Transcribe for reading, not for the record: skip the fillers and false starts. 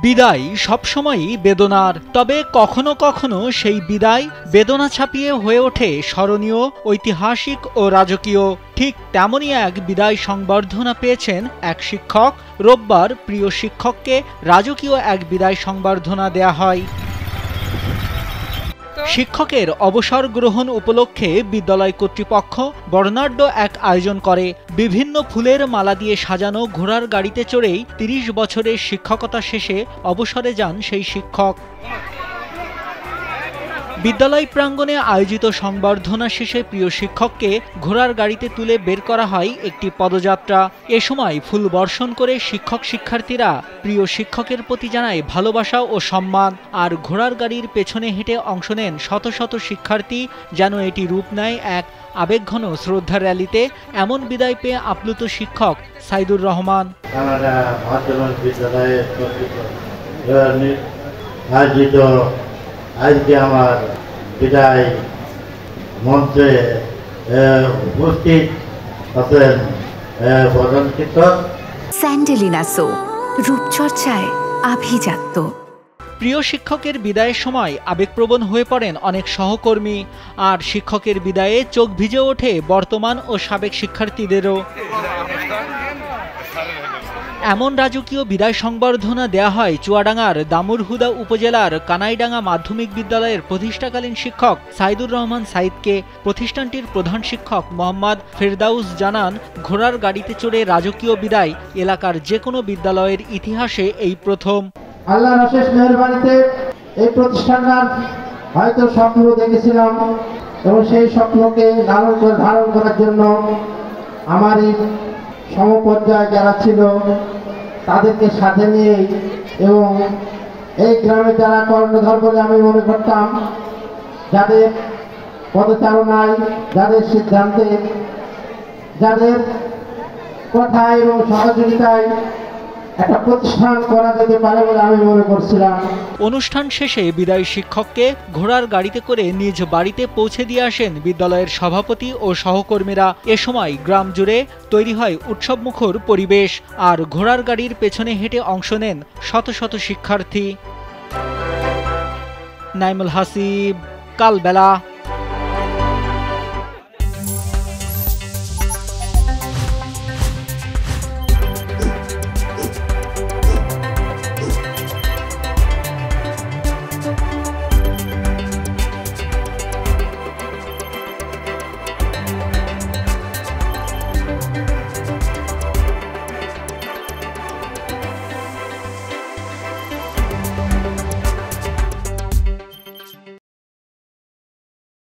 বিদায় সবসময়ই বেদনার, তবে কখনো কখনো সেই বিদায় বেদনা ছাপিয়ে হয়ে ওঠে স্মরণীয়, ঐতিহাসিক ও রাজকীয়। ঠিক তেমনই এক বিদায় সংবর্ধনা পেয়েছেন এক শিক্ষক। রোববার প্রিয় শিক্ষককে রাজকীয় এক বিদায় সংবর্ধনা দেয়া হয়। শিক্ষকের অবসর গ্রহণ উপলক্ষে বিদ্যালয় কর্তৃপক্ষ বর্ণাঢ্য এক আয়োজন করে। বিভিন্ন ফুলের মালা দিয়ে সাজানো ঘোড়ার গাড়িতে চড়েই ৩০ বছরের শিক্ষকতা শেষে অবসরে যান সেই শিক্ষক। বিদ্যালয় প্রাঙ্গণে আয়োজিত সংবর্ধনা শেষে প্রিয় শিক্ষককে ঘোড়ার গাড়িতে তুলে বের করা হয় একটি পদযাত্রা। এ সময় ফুল বর্ষণ করে শিক্ষক শিক্ষার্থীরা প্রিয় শিক্ষকের প্রতি জানায় ভালোবাসা ও সম্মান। আর ঘোড়ার গাড়ির পেছনে হেঁটে অংশ নেন শত শত শিক্ষার্থী, যেন এটি রূপ নেয় এক আবেগঘন শ্রদ্ধা র্যালিতে। এমন বিদায় পেয়ে আপ্লুত শিক্ষক সাইদুর রহমান। আজকে আমার বিদায় মঞ্চে উপস্থিত আছেন প্রধান শিক্ষক স্যান্ডেলিনা সো, রূপচর্চায় আভিজাত্য। প্রিয় শিক্ষকের বিদায়ের সময় আবেগপ্রবণ হয়ে পড়েন অনেক সহকর্মী। আর শিক্ষকের বিদায়ে চোখ ভিজে ওঠে বর্তমান ও সাবেক শিক্ষার্থীদেরও। এমন রাজকীয় বিদায় সংবর্ধনা দেয়া হয় চুয়াডাঙ্গার দামুড়হুদা উপজেলার কানাইডাঙ্গা মাধ্যমিক বিদ্যালয়ের প্রতিষ্ঠাকালীন শিক্ষক সাইদুর রহমান সাইদকে। প্রতিষ্ঠানটির প্রধান শিক্ষক মোহাম্মদ ফেরদাউস জানান, ঘোড়ার গাড়িতে চড়ে রাজকীয় বিদায় এলাকার যে কোনো বিদ্যালয়ের ইতিহাসে এই প্রথম। আল্লাহর অশেষ মেহেরবানিতে এই প্রতিষ্ঠানটার হয়তো স্বপ্ন দেখেছিলাম এবং সেই স্বপ্নকে ধারণ করার জন্য আমার এই সমপর্যায়ে যারা ছিল তাদেরকে সাথে নিয়ে এবং এই গ্রামে যারা কর্ণধার বলে আমি মনে করতাম, যাদের পদচারণায়, যাদের সিদ্ধান্তে, যাদের কথায় এবং সহযোগিতায় একটা প্রতিষ্ঠান করা যেতে পারে বলে আমি মনে করছিলাম। অনুষ্ঠান শেষে বিদায়ী শিক্ষককে ঘোড়ার গাড়িতে করে নিজ বাড়িতে পৌঁছে দিয়ে আসেন বিদ্যালয়ের সভাপতি ও সহকর্মীরা। এ সময় গ্রাম জুড়ে তৈরি হয় উৎসবমুখর পরিবেশ। আর ঘোড়ার গাড়ির পেছনে হেঁটে অংশ নেন শত শত শিক্ষার্থী। নাইমুল হাসিব, কালবেলা।